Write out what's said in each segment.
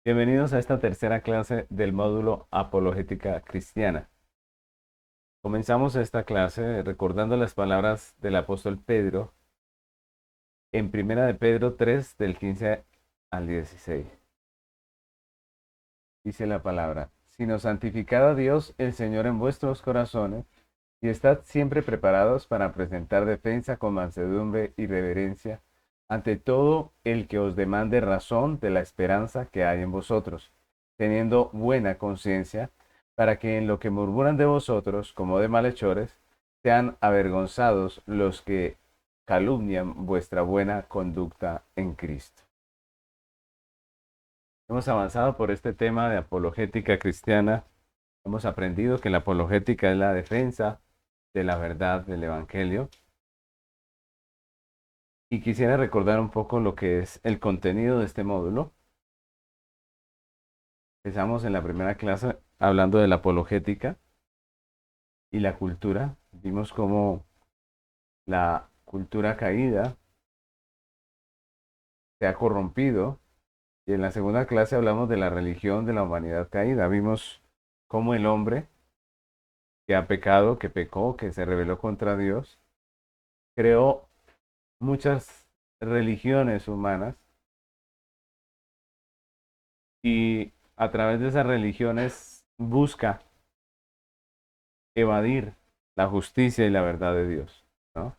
Bienvenidos a esta tercera clase del módulo Apologética Cristiana. Comenzamos esta clase recordando las palabras del apóstol Pedro en Primera de Pedro 3 del 15 al 16. Dice la palabra: sino santificad a Dios el Señor en vuestros corazones y estad siempre preparados para presentar defensa con mansedumbre y reverencia ante todo el que os demande razón de la esperanza que hay en vosotros, teniendo buena conciencia, para que en lo que murmuran de vosotros, como de malhechores, sean avergonzados los que calumnian vuestra buena conducta en Cristo. Hemos avanzado por este tema de apologética cristiana. Hemos aprendido que la apologética es la defensa de la verdad del Evangelio. Y quisiera recordar un poco lo que es el contenido de este módulo. Empezamos en la primera clase hablando de la apologética y la cultura. Vimos cómo la cultura caída se ha corrompido. Y en la segunda clase hablamos de la religión de la humanidad caída. Vimos cómo el hombre que ha pecado, que pecó, que se rebeló contra Dios, creó muchas religiones humanas y a través de esas religiones busca evadir la justicia y la verdad de Dios, ¿no?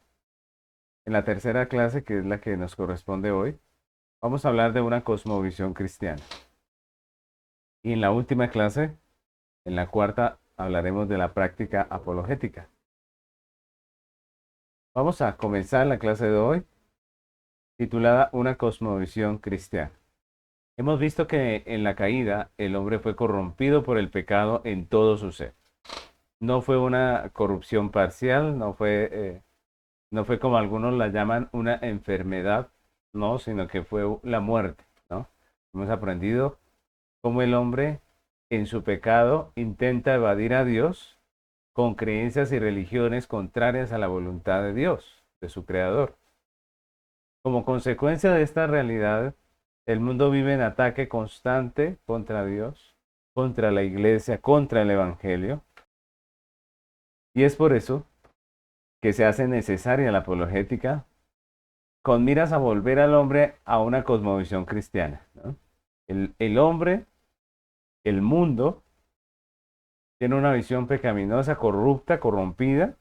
En la tercera clase, que es la que nos corresponde hoy, vamos a hablar de una cosmovisión cristiana. Y en la última clase, en la cuarta, hablaremos de la práctica apologética. Vamos a comenzar la clase de hoy, titulada Una cosmovisión cristiana. Hemos visto que en la caída el hombre fue corrompido por el pecado en todo su ser. No fue una corrupción parcial, no fue como algunos la llaman una enfermedad, no, sino que fue la muerte, ¿no? Hemos aprendido cómo el hombre en su pecado intenta evadir a Dios con creencias y religiones contrarias a la voluntad de Dios, de su creador. Como consecuencia de esta realidad, el mundo vive en ataque constante contra Dios, contra la iglesia, contra el evangelio. Y es por eso que se hace necesaria la apologética con miras a volver al hombre a una cosmovisión cristiana, ¿no? El hombre, el mundo, tiene una visión pecaminosa, corrupta, corrompida,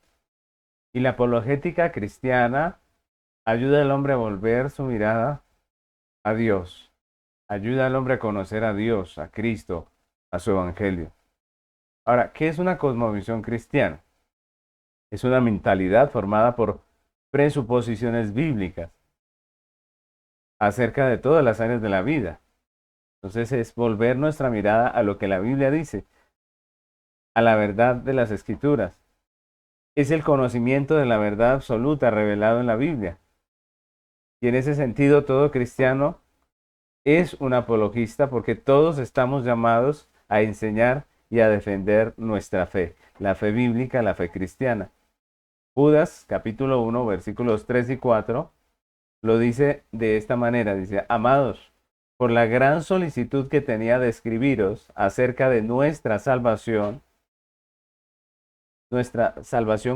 y la apologética cristiana ayuda al hombre a volver su mirada a Dios, ayuda al hombre a conocer a Dios, a Cristo, a su evangelio. Ahora, ¿qué es una cosmovisión cristiana? Es una mentalidad formada por presuposiciones bíblicas acerca de todas las áreas de la vida. Entonces es volver nuestra mirada a lo que la Biblia dice, a la verdad de las Escrituras. Es el conocimiento de la verdad absoluta revelado en la Biblia. Y en ese sentido, todo cristiano es un apologista porque todos estamos llamados a enseñar y a defender nuestra fe, la fe bíblica, la fe cristiana. Judas, capítulo 1, versículos 3 y 4, lo dice de esta manera, dice: amados, por la gran solicitud que tenía de escribiros acerca de nuestra salvación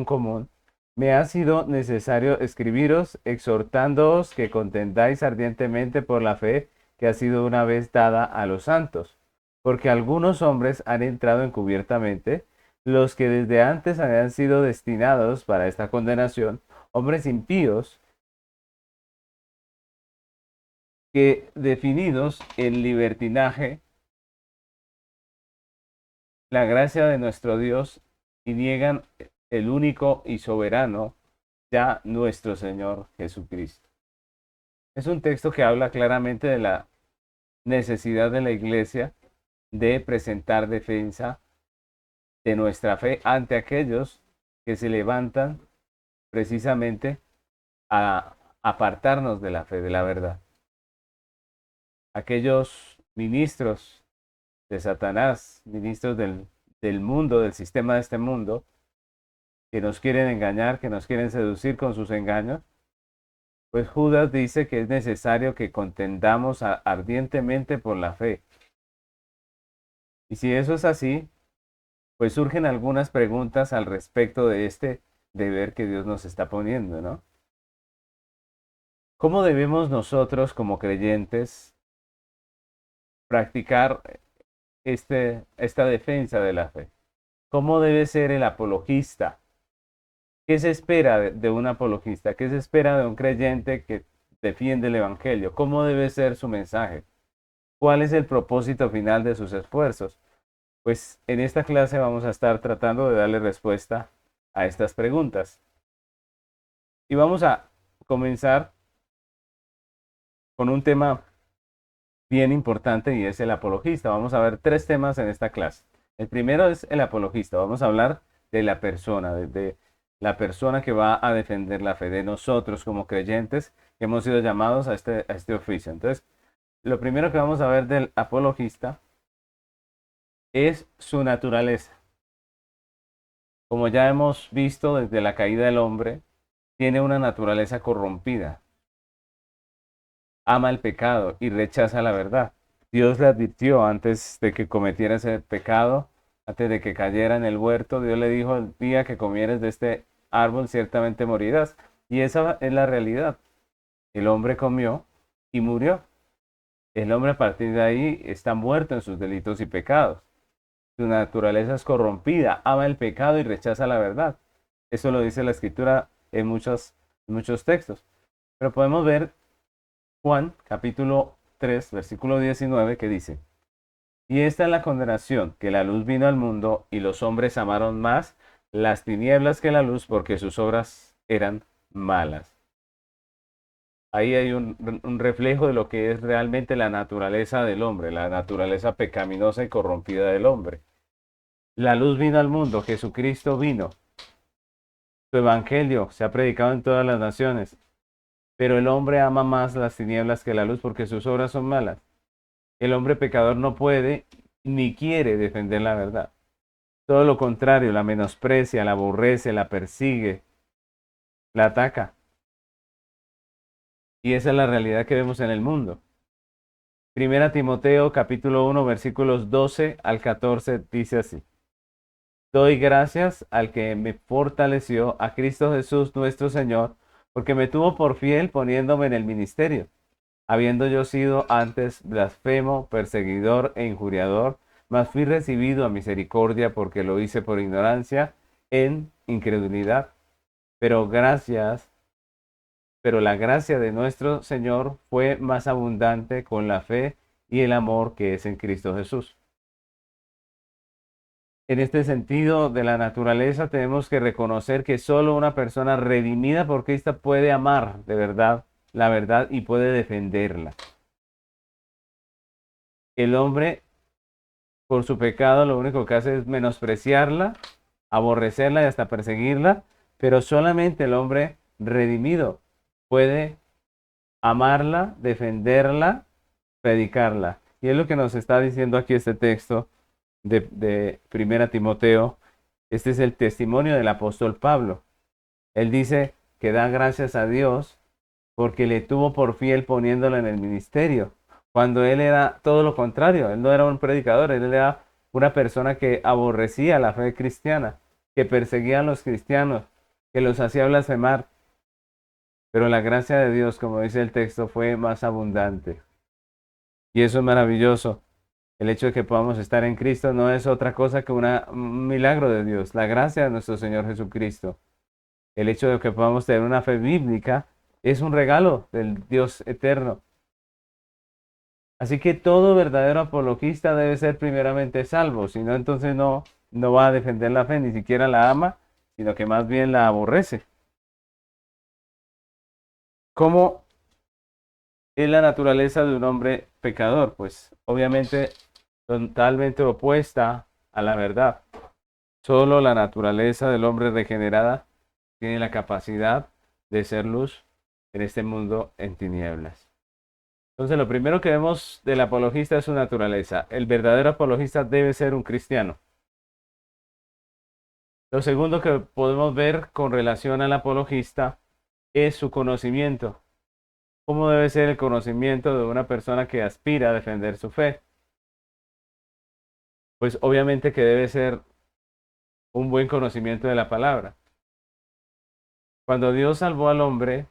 común, me ha sido necesario escribiros exhortándoos que contendáis ardientemente por la fe que ha sido una vez dada a los santos, porque algunos hombres han entrado encubiertamente, los que desde antes habían sido destinados para esta condenación, hombres impíos, que definidos en libertinaje, la gracia de nuestro Dios y niegan el único y soberano, ya nuestro Señor Jesucristo. Es un texto que habla claramente de la necesidad de la iglesia de presentar defensa de nuestra fe ante aquellos que se levantan precisamente a apartarnos de la fe, de la verdad. Aquellos ministros de Satanás, ministros del mundo, del sistema de este mundo, que nos quieren engañar, que nos quieren seducir con sus engaños, pues Judas dice que es necesario que contendamos ardientemente por la fe. Y si eso es así, pues surgen algunas preguntas al respecto de este deber que Dios nos está poniendo, ¿no? ¿Cómo debemos nosotros como creyentes practicar esta defensa de la fe? ¿Cómo debe ser el apologista? ¿Qué se espera de un apologista? ¿Qué se espera de un creyente que defiende el Evangelio? ¿Cómo debe ser su mensaje? ¿Cuál es el propósito final de sus esfuerzos? Pues en esta clase vamos a estar tratando de darle respuesta a estas preguntas. Y vamos a comenzar con un tema bien importante y es el apologista. Vamos a ver tres temas en esta clase. El primero es el apologista. Vamos a hablar de la persona, de la persona que va a defender la fe, de nosotros como creyentes que hemos sido llamados a este oficio. Entonces, lo primero que vamos a ver del apologista es su naturaleza. Como ya hemos visto desde la caída del hombre, tiene una naturaleza corrompida. Ama el pecado y rechaza la verdad. Dios le advirtió antes de que cometiera ese pecado, antes de que cayera en el huerto, Dios le dijo: el día que comieres de este árbol ciertamente morirás. Y esa es la realidad. El hombre comió y murió. El hombre a partir de ahí está muerto en sus delitos y pecados. Su naturaleza es corrompida, ama el pecado y rechaza la verdad. Eso lo dice la Escritura en muchos textos. Pero podemos ver Juan capítulo 3, versículo 19, que dice: y esta es la condenación, que la luz vino al mundo y los hombres amaron más las tinieblas que la luz, porque sus obras eran malas. Ahí hay un reflejo de lo que es realmente la naturaleza del hombre, la naturaleza pecaminosa y corrompida del hombre. La luz vino al mundo, Jesucristo vino. Su evangelio se ha predicado en todas las naciones, pero el hombre ama más las tinieblas que la luz porque sus obras son malas. El hombre pecador no puede ni quiere defender la verdad. Todo lo contrario, la menosprecia, la aborrece, la persigue, la ataca. Y esa es la realidad que vemos en el mundo. Primera Timoteo capítulo 1 versículos 12 al 14 dice así: doy gracias al que me fortaleció, a Cristo Jesús nuestro Señor, porque me tuvo por fiel poniéndome en el ministerio, habiendo yo sido antes blasfemo, perseguidor e injuriador, mas fui recibido a misericordia porque lo hice por ignorancia en incredulidad. Pero pero la gracia de nuestro Señor fue más abundante con la fe y el amor que es en Cristo Jesús. En este sentido de la naturaleza tenemos que reconocer que solo una persona redimida por Cristo puede amar de verdad la verdad y puede defenderla. El hombre, por su pecado, lo único que hace es menospreciarla, aborrecerla y hasta perseguirla, pero solamente el hombre redimido puede amarla, defenderla, predicarla. Y es lo que nos está diciendo aquí este texto de Primera Timoteo. Este es el testimonio del apóstol Pablo. Él dice que da gracias a Dios porque le tuvo por fiel poniéndolo en el ministerio, cuando él era todo lo contrario. Él no era un predicador, él era una persona que aborrecía la fe cristiana, que perseguía a los cristianos, que los hacía blasfemar. Pero la gracia de Dios, como dice el texto, fue más abundante. Y eso es maravilloso. El hecho de que podamos estar en Cristo no es otra cosa que un milagro de Dios, la gracia de nuestro Señor Jesucristo. El hecho de que podamos tener una fe bíblica es un regalo del Dios eterno. Así que todo verdadero apologista debe ser primeramente salvo, si no, entonces no va a defender la fe, ni siquiera la ama, sino que más bien la aborrece. ¿Cómo es la naturaleza de un hombre pecador? Pues obviamente totalmente opuesta a la verdad. Solo la naturaleza del hombre regenerada tiene la capacidad de ser luz en este mundo en tinieblas. Entonces, lo primero que vemos del apologista es su naturaleza. El verdadero apologista debe ser un cristiano. Lo segundo que podemos ver con relación al apologista es su conocimiento. ¿Cómo debe ser el conocimiento de una persona que aspira a defender su fe? Pues obviamente que debe ser un buen conocimiento de la palabra. Cuando Dios salvó al hombre,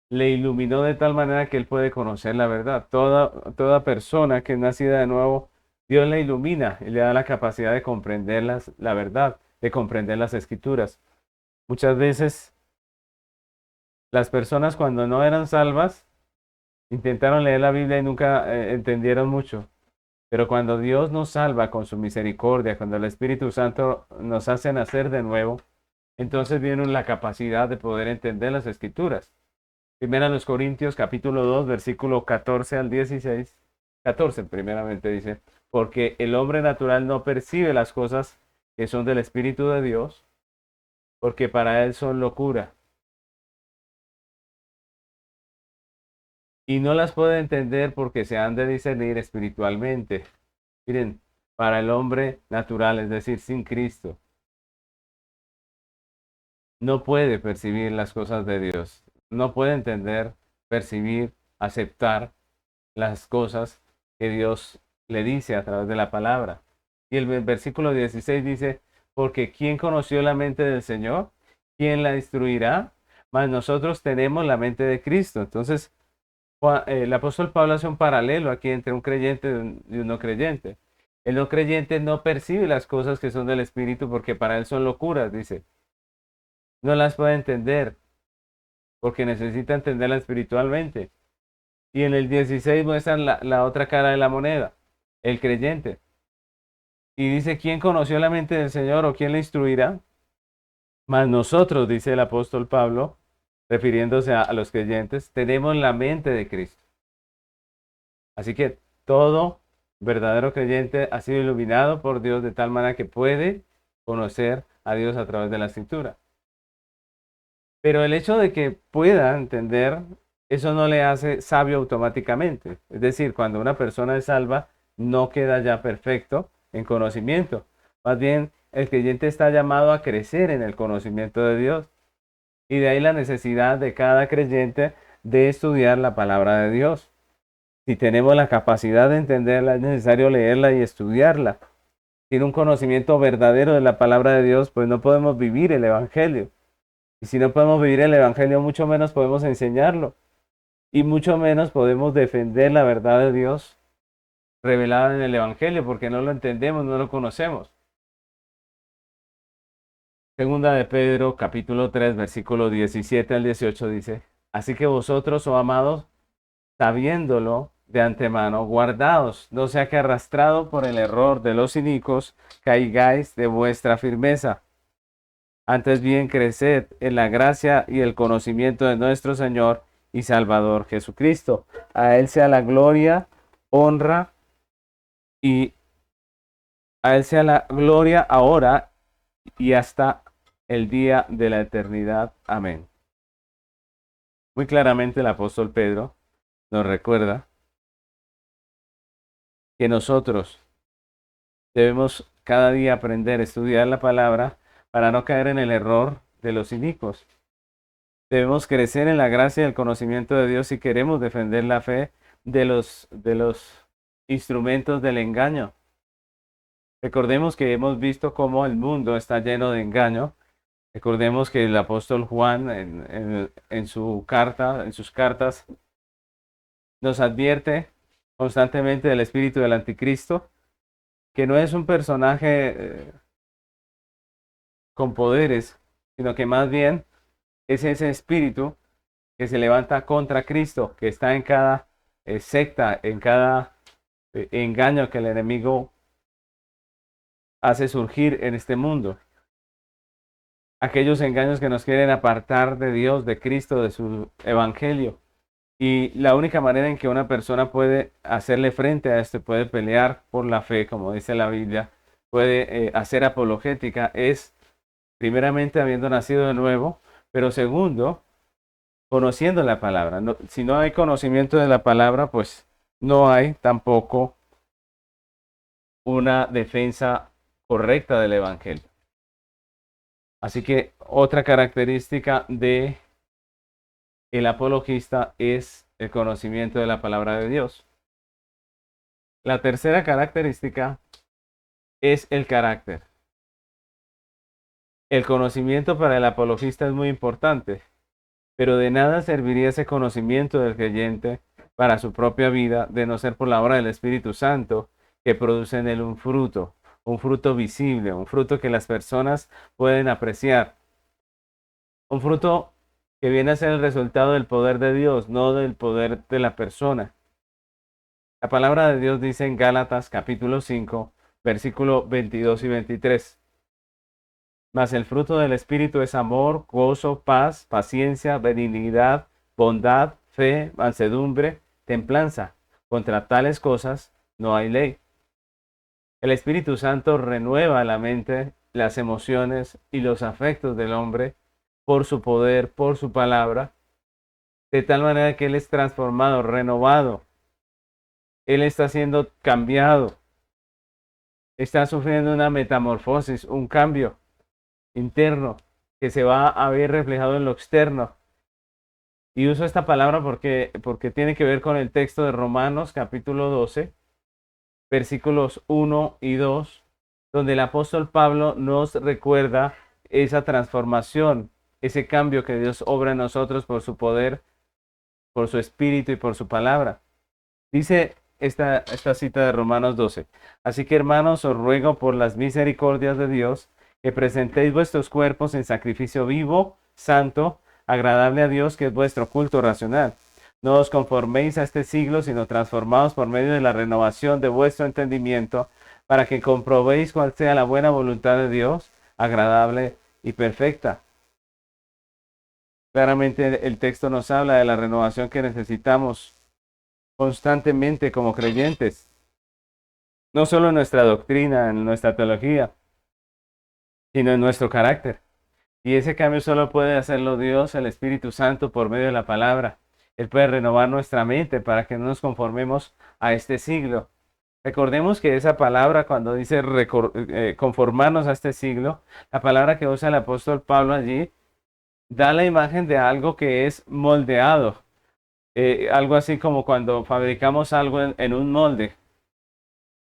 le iluminó de tal manera que él puede conocer la verdad. Toda persona que es nacida de nuevo, Dios le ilumina y le da la capacidad de comprender la verdad, de comprender las escrituras. Muchas veces las personas cuando no eran salvas intentaron leer la Biblia y nunca entendieron mucho. Pero cuando Dios nos salva con su misericordia, cuando el Espíritu Santo nos hace nacer de nuevo, entonces viene la capacidad de poder entender las escrituras. Primera los Corintios capítulo 2 versículo 14 al 16. 14 primeramente dice, porque el hombre natural no percibe las cosas que son del Espíritu de Dios, porque para él son locura, y no las puede entender porque se han de discernir espiritualmente. Miren, para el hombre natural, es decir, sin Cristo, no puede percibir las cosas de Dios, no puede entender, percibir, aceptar las cosas que Dios le dice a través de la palabra. Y el versículo 16 dice, porque ¿quién conoció la mente del Señor? ¿Quién la instruirá? Mas nosotros tenemos la mente de Cristo. Entonces, el apóstol Pablo hace un paralelo aquí entre un creyente y un no creyente. El no creyente no percibe las cosas que son del Espíritu porque para él son locuras, dice. No las puede entender porque necesita entenderlas espiritualmente. Y en el 16 muestran la otra cara de la moneda, el creyente. Y dice, ¿quién conoció la mente del Señor o quién le instruirá? Mas nosotros, dice el apóstol Pablo, refiriéndose a los creyentes, tenemos la mente de Cristo. Así que todo verdadero creyente ha sido iluminado por Dios de tal manera que puede conocer a Dios a través de la escritura. Pero el hecho de que pueda entender, eso no le hace sabio automáticamente. Es decir, cuando una persona es salva, no queda ya perfecto en conocimiento. Más bien, el creyente está llamado a crecer en el conocimiento de Dios. Y de ahí la necesidad de cada creyente de estudiar la palabra de Dios. Si tenemos la capacidad de entenderla, es necesario leerla y estudiarla. Sin un conocimiento verdadero de la palabra de Dios, pues no podemos vivir el Evangelio. Y si no podemos vivir el Evangelio, mucho menos podemos enseñarlo. Y mucho menos podemos defender la verdad de Dios revelada en el Evangelio, porque no lo entendemos, no lo conocemos. Segunda de Pedro, capítulo 3, versículo 17 al 18 dice, así que vosotros, oh amados, sabiéndolo de antemano, guardaos, no sea que arrastrado por el error de los inicuos, caigáis de vuestra firmeza. Antes bien, creced en la gracia y el conocimiento de nuestro Señor y Salvador Jesucristo. A Él sea la gloria, honra y a Él sea la gloria ahora y hasta el día de la eternidad. Amén. Muy claramente el apóstol Pedro nos recuerda que nosotros debemos cada día aprender a estudiar la palabra para no caer en el error de los inicuos. Debemos crecer en la gracia y el conocimiento de Dios si queremos defender la fe de los instrumentos del engaño. Recordemos que hemos visto cómo el mundo está lleno de engaño. Recordemos que el apóstol Juan en su carta, en sus cartas, nos advierte constantemente del espíritu del anticristo, que no es un personaje con poderes, sino que más bien es ese espíritu que se levanta contra Cristo, que está en cada secta, en cada engaño que el enemigo hace surgir en este mundo. Aquellos engaños que nos quieren apartar de Dios, de Cristo, de su evangelio. Y la única manera en que una persona puede hacerle frente a esto, puede pelear por la fe, como dice la Biblia, puede hacer apologética, es primeramente habiendo nacido de nuevo, pero segundo, conociendo la palabra. Si no hay conocimiento de la palabra, pues no hay tampoco una defensa correcta del evangelio. Así que otra característica de el apologista es el conocimiento de la palabra de Dios. La tercera característica es el carácter. El conocimiento para el apologista es muy importante, pero de nada serviría ese conocimiento del creyente para su propia vida de no ser por la obra del Espíritu Santo que produce en él un fruto visible, un fruto que las personas pueden apreciar, un fruto que viene a ser el resultado del poder de Dios, no del poder de la persona. La palabra de Dios dice en Gálatas capítulo 5, versículo 22 y 23. Mas el fruto del Espíritu es amor, gozo, paz, paciencia, benignidad, bondad, fe, mansedumbre, templanza. Contra tales cosas no hay ley. El Espíritu Santo renueva la mente, las emociones y los afectos del hombre por su poder, por su palabra, de tal manera que Él es transformado, renovado. Él está siendo cambiado, está sufriendo una metamorfosis, un cambio interno que se va a ver reflejado en lo externo. Y uso esta palabra porque tiene que ver con el texto de Romanos capítulo 12, versículos 1 y 2, donde el apóstol Pablo nos recuerda esa transformación, ese cambio que Dios obra en nosotros por su poder, por su espíritu y por su palabra. Dice esta cita de Romanos 12. Así que hermanos, os ruego por las misericordias de Dios que presentéis vuestros cuerpos en sacrificio vivo, santo, agradable a Dios, que es vuestro culto racional. No os conforméis a este siglo, sino transformaos por medio de la renovación de vuestro entendimiento, para que comprobéis cuál sea la buena voluntad de Dios, agradable y perfecta. Claramente el texto nos habla de la renovación que necesitamos constantemente como creyentes, no solo en nuestra doctrina, en nuestra teología, sino en nuestro carácter. Y ese cambio solo puede hacerlo Dios, el Espíritu Santo, por medio de la palabra. Él puede renovar nuestra mente para que no nos conformemos a este siglo. Recordemos que esa palabra, cuando dice conformarnos a este siglo, la palabra que usa el apóstol Pablo allí, da la imagen de algo que es moldeado. Algo así como cuando fabricamos algo en un molde,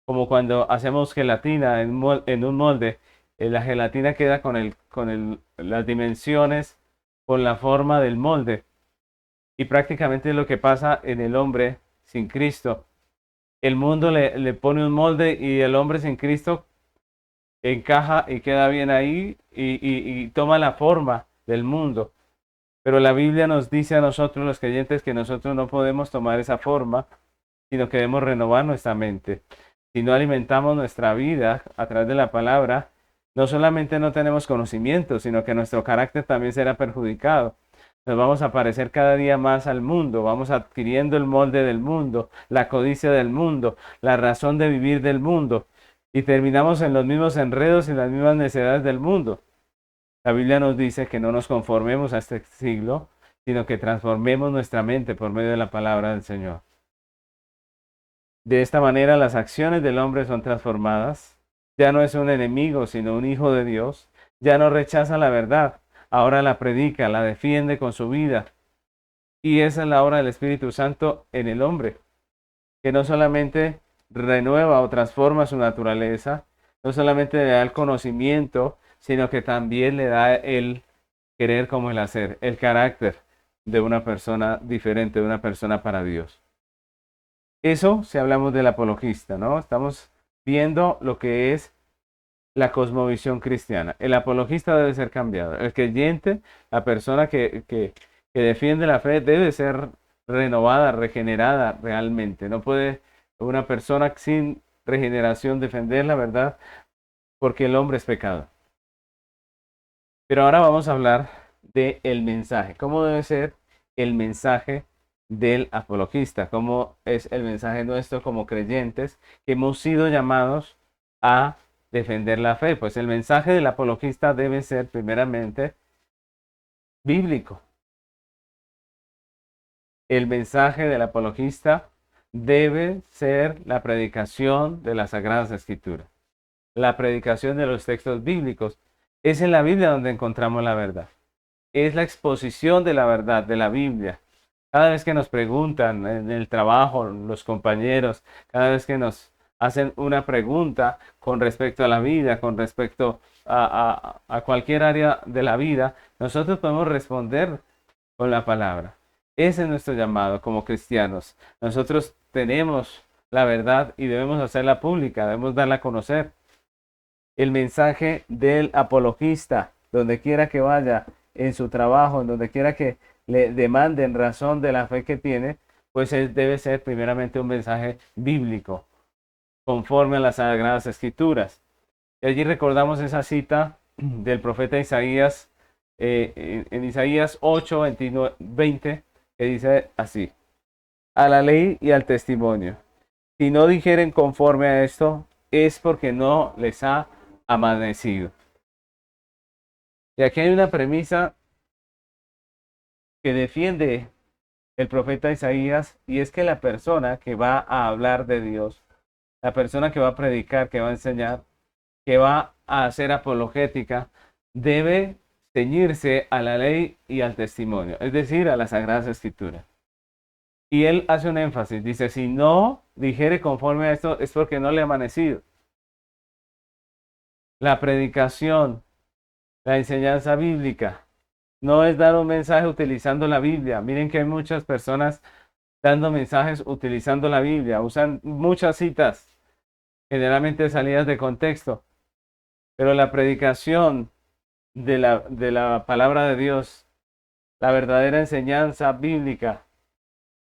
como cuando hacemos gelatina en un molde. La gelatina queda las dimensiones, con la forma del molde. Y prácticamente es lo que pasa en el hombre sin Cristo. El mundo le pone un molde y el hombre sin Cristo encaja y queda bien ahí y toma la forma del mundo. Pero la Biblia nos dice a nosotros los creyentes que nosotros no podemos tomar esa forma, sino que debemos renovar nuestra mente. Si no alimentamos nuestra vida a través de la palabra, no solamente no tenemos conocimiento, sino que nuestro carácter también será perjudicado. Nos vamos a parecer cada día más al mundo, vamos adquiriendo el molde del mundo, la codicia del mundo, la razón de vivir del mundo, y terminamos en los mismos enredos y las mismas necesidades del mundo. La Biblia nos dice que no nos conformemos a este siglo, sino que transformemos nuestra mente por medio de la palabra del Señor. De esta manera las acciones del hombre son transformadas. Ya no es un enemigo, sino un hijo de Dios. Ya no rechaza la verdad, ahora la predica, la defiende con su vida. Y esa es la obra del Espíritu Santo en el hombre, que no solamente renueva o transforma su naturaleza, no solamente le da el conocimiento, sino que también le da el querer como el hacer, el carácter de una persona diferente, de una persona para Dios. Eso si hablamos del apologista, ¿no? Estamos viendo lo que es la cosmovisión cristiana. El apologista debe ser cambiado. El creyente, la persona que defiende la fe, debe ser renovada, regenerada realmente. No puede una persona sin regeneración defender la verdad porque el hombre es pecado. Pero ahora vamos a hablar del mensaje. ¿Cómo debe ser el mensaje del apologista? ¿Cómo es el mensaje nuestro como creyentes que hemos sido llamados a defender la fe? Pues el mensaje del apologista debe ser primeramente bíblico. El mensaje del apologista debe ser la predicación de las Sagradas Escrituras, la predicación de los textos bíblicos. Es en la Biblia donde encontramos la verdad. Es la exposición de la verdad de la Biblia. Cada vez que nos preguntan en el trabajo, los compañeros, cada vez que nos hacen una pregunta con respecto a la vida, con respecto a cualquier área de la vida, nosotros podemos responder con la palabra. Ese es nuestro llamado como cristianos. Nosotros tenemos la verdad y debemos hacerla pública, debemos darla a conocer. El mensaje del apologista, donde quiera que vaya, en su trabajo, en donde quiera que le demanden razón de la fe que tiene, pues debe ser primeramente un mensaje bíblico, conforme a las Sagradas Escrituras. Y allí recordamos esa cita del profeta Isaías, en Isaías 8, 29, 20, que dice así: a la ley y al testimonio. Si no dijeren conforme a esto, es porque no les ha amanecido. Y aquí hay una premisa que defiende el profeta Isaías, y es que la persona que va a hablar de Dios, la persona que va a predicar, que va a enseñar, que va a hacer apologética, debe ceñirse a la ley y al testimonio, es decir, a las Sagradas Escrituras. Y él hace un énfasis, dice, si no dijere conforme a esto, es porque no le ha amanecido. La predicación, la enseñanza bíblica, no es dar un mensaje utilizando la Biblia. Miren que hay muchas personas dando mensajes utilizando la Biblia, usan muchas citas, generalmente salidas de contexto, pero la predicación de la palabra de Dios, la verdadera enseñanza bíblica,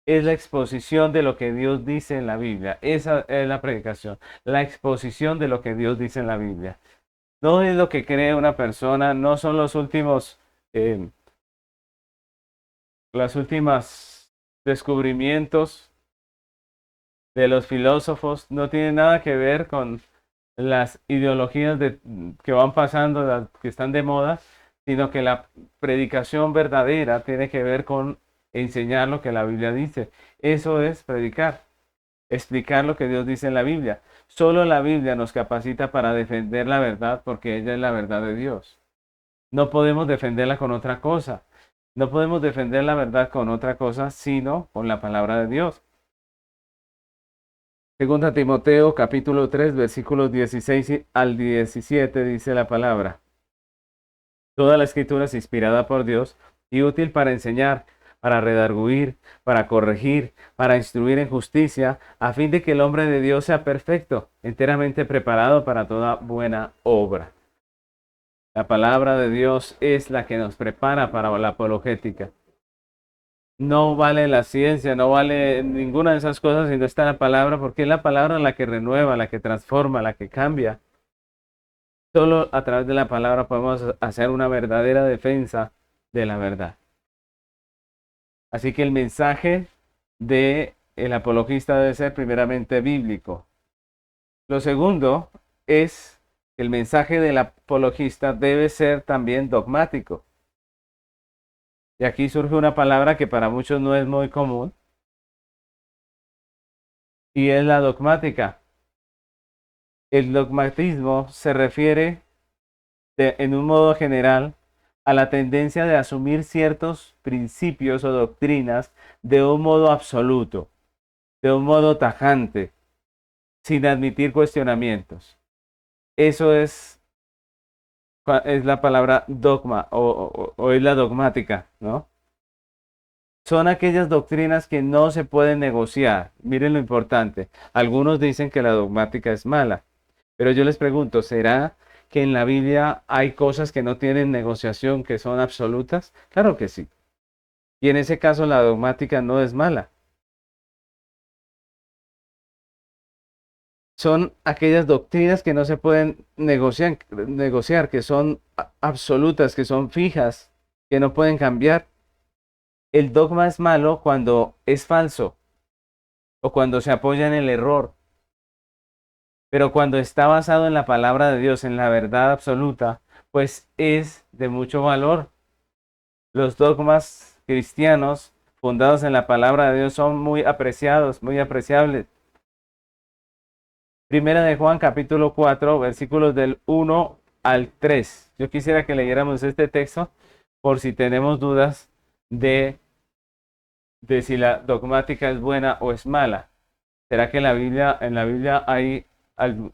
es la exposición de lo que Dios dice en la Biblia. Esa es la predicación, la exposición de lo que Dios dice en la Biblia. No es lo que cree una persona, no son los últimos, las últimas descubrimientos de los filósofos, no tiene nada que ver con las ideologías que van pasando, las que están de moda, sino que la predicación verdadera tiene que ver con enseñar lo que la Biblia dice. Eso es predicar, explicar lo que Dios dice en la Biblia. Solo la Biblia nos capacita para defender la verdad, porque ella es la verdad de Dios. No podemos defenderla con otra cosa. No podemos defender la verdad con otra cosa, sino con la palabra de Dios. Segunda Timoteo capítulo 3 versículos 16 al 17 dice la palabra: toda la escritura es inspirada por Dios y útil para enseñar, para redarguir, para corregir, para instruir en justicia, a fin de que el hombre de Dios sea perfecto, enteramente preparado para toda buena obra. La palabra de Dios es la que nos prepara para la apologética. No vale la ciencia, no vale ninguna de esas cosas si no está la palabra, porque es la palabra la que renueva, la que transforma, la que cambia. Solo a través de la palabra podemos hacer una verdadera defensa de la verdad. Así que el mensaje del apologista debe ser primeramente bíblico. Lo segundo es que el mensaje del apologista debe ser también dogmático. Y aquí surge una palabra que para muchos no es muy común, y es la dogmática. El dogmatismo se refiere en un modo general a la tendencia de asumir ciertos principios o doctrinas de un modo absoluto, de un modo tajante, sin admitir cuestionamientos. Eso es la palabra dogma o es la dogmática, ¿no? Son aquellas doctrinas que no se pueden negociar. Miren lo importante. Algunos dicen que la dogmática es mala, pero yo les pregunto, ¿será que en la Biblia hay cosas que no tienen negociación, que son absolutas? Claro que sí. Y en ese caso la dogmática no es mala. Son aquellas doctrinas que no se pueden negociar, que son absolutas, que son fijas, que no pueden cambiar. El dogma es malo cuando es falso o cuando se apoya en el error. Pero cuando está basado en la palabra de Dios, en la verdad absoluta, pues es de mucho valor. Los dogmas cristianos fundados en la palabra de Dios son muy apreciados, muy apreciables. Primera de Juan capítulo 4, versículos del 1 al 3. Yo quisiera que leyéramos este texto por si tenemos dudas de si la dogmática es buena o es mala. ¿Será que en la Biblia hay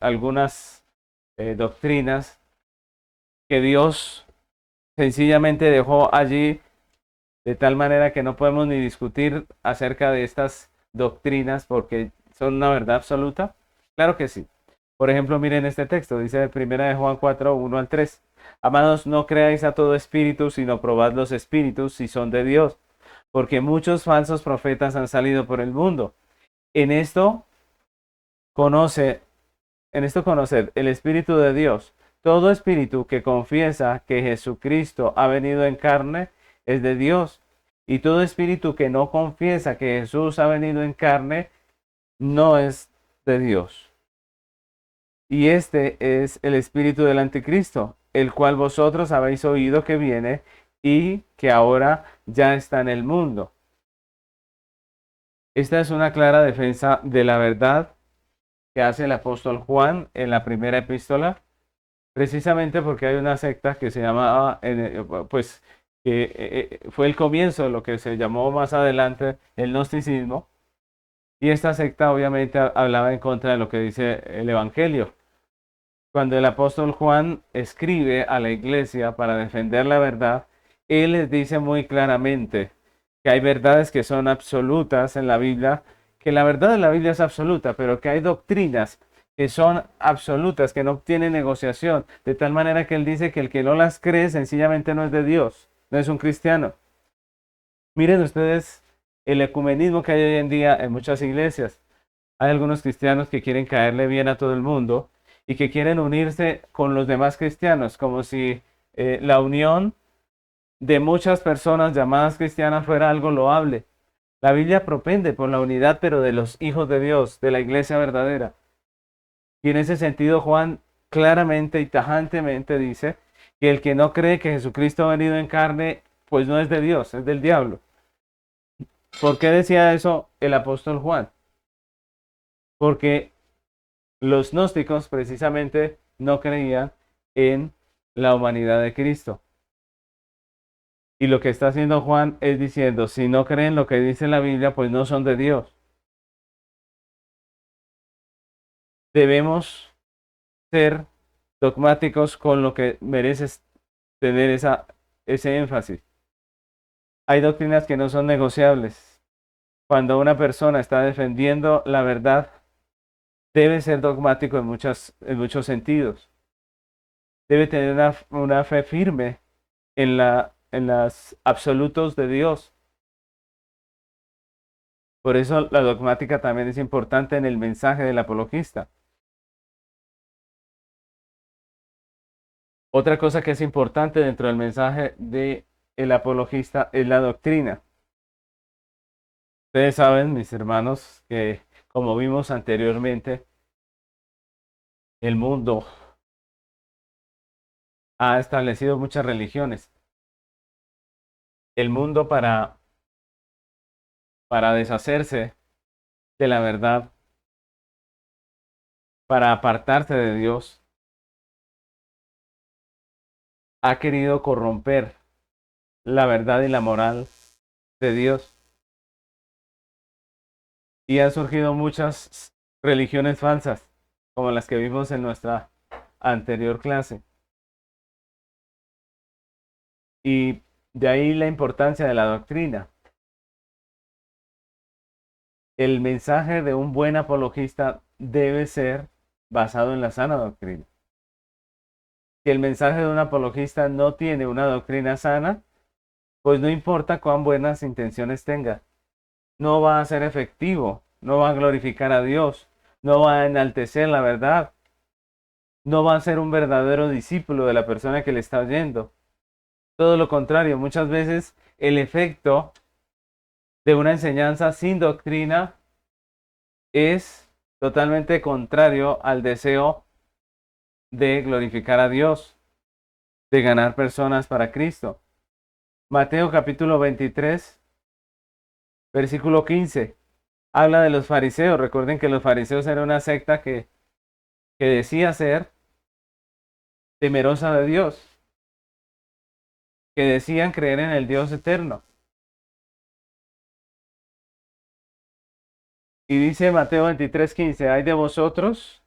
algunas doctrinas que Dios sencillamente dejó allí de tal manera que no podemos ni discutir acerca de estas doctrinas porque son una verdad absoluta? Claro que sí. Por ejemplo, miren este texto, dice primera de Juan 4, 1 al 3. Amados, no creáis a todo espíritu, sino probad los espíritus si son de Dios, porque muchos falsos profetas han salido por el mundo. En esto conoce, en esto conoced el Espíritu de Dios. Todo espíritu que confiesa que Jesucristo ha venido en carne es de Dios. Y todo espíritu que no confiesa que Jesús ha venido en carne no es de Dios. Y este es el espíritu del anticristo, el cual vosotros habéis oído que viene y que ahora ya está en el mundo. Esta es una clara defensa de la verdad que hace el apóstol Juan en la primera epístola, precisamente porque hay una secta que se llamaba, pues, que fue el comienzo de lo que se llamó más adelante el gnosticismo, y esta secta obviamente hablaba en contra de lo que dice el Evangelio. Cuando el apóstol Juan escribe a la iglesia para defender la verdad, él les dice muy claramente que hay verdades que son absolutas en la Biblia, que la verdad de la Biblia es absoluta, pero que hay doctrinas que son absolutas, que no tienen negociación, de tal manera que él dice que el que no las cree sencillamente no es de Dios, no es un cristiano. Miren ustedes el ecumenismo que hay hoy en día en muchas iglesias. Hay algunos cristianos que quieren caerle bien a todo el mundo y que quieren unirse con los demás cristianos, como si la unión de muchas personas llamadas cristianas fuera algo loable. La Biblia propende por la unidad, pero de los hijos de Dios, de la iglesia verdadera. Y en ese sentido, Juan claramente y tajantemente dice que el que no cree que Jesucristo ha venido en carne, pues no es de Dios, es del diablo. ¿Por qué decía eso el apóstol Juan? Porque los gnósticos precisamente no creían en la humanidad de Cristo. Y lo que está haciendo Juan es diciendo, si no creen lo que dice la Biblia, pues no son de Dios. Debemos ser dogmáticos con lo que mereces tener ese énfasis. Hay doctrinas que no son negociables. Cuando una persona está defendiendo la verdad, debe ser dogmático en muchos sentidos. Debe tener una fe firme en los absolutos de Dios. Por eso la dogmática también es importante en el mensaje del apologista. Otra cosa que es importante dentro del mensaje del apologista es la doctrina. Ustedes saben, mis hermanos, que como vimos anteriormente, el mundo ha establecido muchas religiones. El mundo para deshacerse de la verdad, para apartarse de Dios, ha querido corromper la verdad y la moral de Dios. Y han surgido muchas religiones falsas, como las que vimos en nuestra anterior clase. Y de ahí la importancia de la doctrina. El mensaje de un buen apologista debe ser basado en la sana doctrina. Si el mensaje de un apologista no tiene una doctrina sana, pues no importa cuán buenas intenciones tenga, no va a ser efectivo, no va a glorificar a Dios, no va a enaltecer la verdad, no va a ser un verdadero discípulo de la persona que le está oyendo. Todo lo contrario, muchas veces el efecto de una enseñanza sin doctrina es totalmente contrario al deseo de glorificar a Dios, de ganar personas para Cristo. Mateo capítulo 23, versículo 15, habla de los fariseos. Recuerden que los fariseos eran una secta que decía ser temerosa de Dios, que decían creer en el Dios eterno. Y dice Mateo 23:15, hay de vosotros,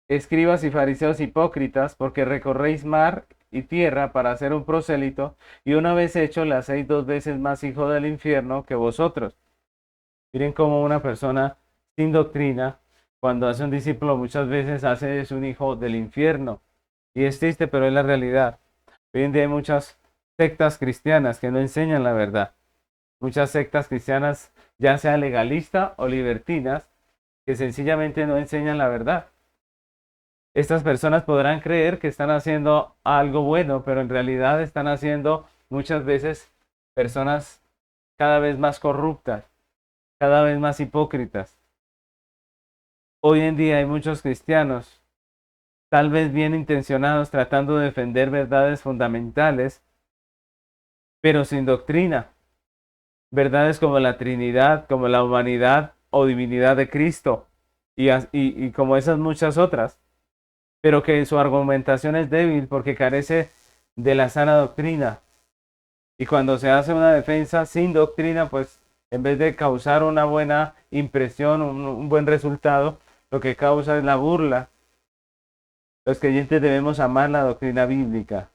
escribas y fariseos hipócritas, porque recorréis mar y tierra para hacer un prosélito, y una vez hecho le hacéis 2 veces más hijo del infierno que vosotros. Miren cómo una persona sin doctrina, cuando hace un discípulo, muchas veces hace es un hijo del infierno. Y es triste, pero es la realidad. Hoy en día hay muchas sectas cristianas que no enseñan la verdad. Muchas sectas cristianas, ya sean legalistas o libertinas, que sencillamente no enseñan la verdad. Estas personas podrán creer que están haciendo algo bueno, pero en realidad están haciendo muchas veces personas cada vez más corruptas, cada vez más hipócritas. Hoy en día hay muchos cristianos, tal vez bien intencionados, tratando de defender verdades fundamentales, pero sin doctrina. Verdades como la Trinidad, como la humanidad o divinidad de Cristo y como esas muchas otras, pero que su argumentación es débil porque carece de la sana doctrina. Y cuando se hace una defensa sin doctrina, pues en vez de causar una buena impresión, un buen resultado, lo que causa es la burla. Los creyentes debemos amar la doctrina bíblica.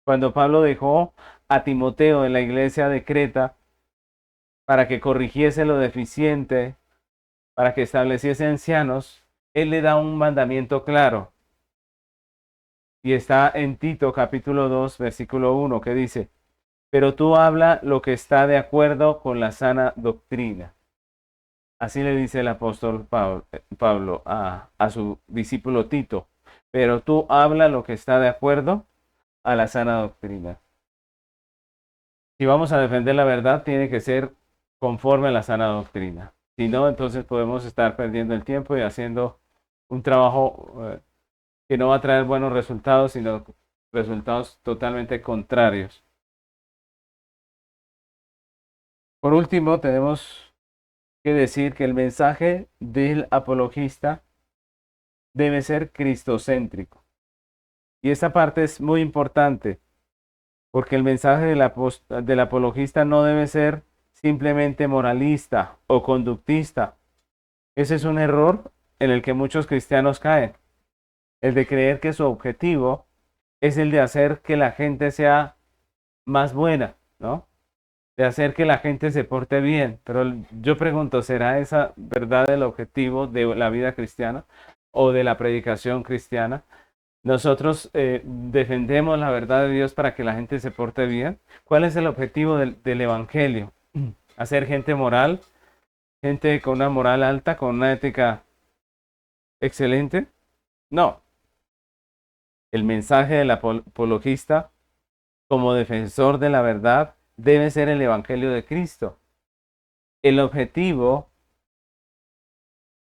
Cuando Pablo dejó a Timoteo en la iglesia de Creta para que corrigiese lo deficiente, para que estableciese ancianos, él le da un mandamiento claro. Y está en Tito capítulo 2, versículo 1, que dice, pero tú habla lo que está de acuerdo con la sana doctrina. Así le dice el apóstol Pablo a su discípulo Tito. Pero tú habla lo que está de acuerdo a la sana doctrina. Si vamos a defender la verdad, tiene que ser conforme a la sana doctrina. Si no, entonces podemos estar perdiendo el tiempo y haciendo un trabajo que no va a traer buenos resultados, sino resultados totalmente contrarios. Por último, tenemos que decir que el mensaje del apologista debe ser cristocéntrico. Y esta parte es muy importante, porque el mensaje del apologista no debe ser simplemente moralista o conductista. Ese es un error en el que muchos cristianos caen, el de creer que su objetivo es el de hacer que la gente sea más buena, ¿no? De hacer que la gente se porte bien. Pero yo pregunto, ¿será esa verdad el objetivo de la vida cristiana o de la predicación cristiana? Nosotros defendemos la verdad de Dios para que la gente se porte bien. ¿Cuál es el objetivo del Evangelio? ¿Hacer gente moral? ¿Gente con una moral alta, con una ética excelente? No. El mensaje del apologista como defensor de la verdad debe ser el Evangelio de Cristo. El objetivo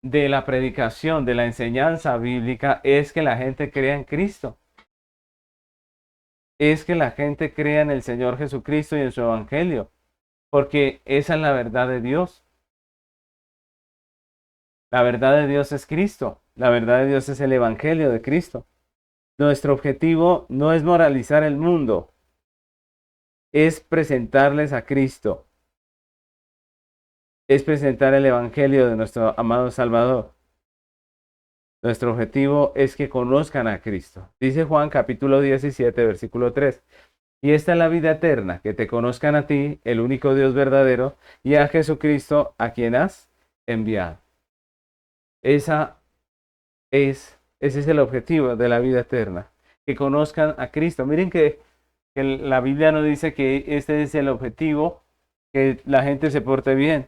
de la predicación, de la enseñanza bíblica, es que la gente crea en Cristo. Es que la gente crea en el Señor Jesucristo y en su Evangelio, porque esa es la verdad de Dios. La verdad de Dios es Cristo. La verdad de Dios es el Evangelio de Cristo. Nuestro objetivo no es moralizar el mundo, es presentarles a Cristo, es presentar el Evangelio de nuestro amado Salvador. Nuestro objetivo es que conozcan a Cristo. Dice Juan capítulo 17, versículo 3. Y esta es la vida eterna, que te conozcan a ti, el único Dios verdadero, y a Jesucristo, a quien has enviado. Ese es el objetivo de la vida eterna, que conozcan a Cristo. Miren que la Biblia nos dice que este es el objetivo, que la gente se porte bien.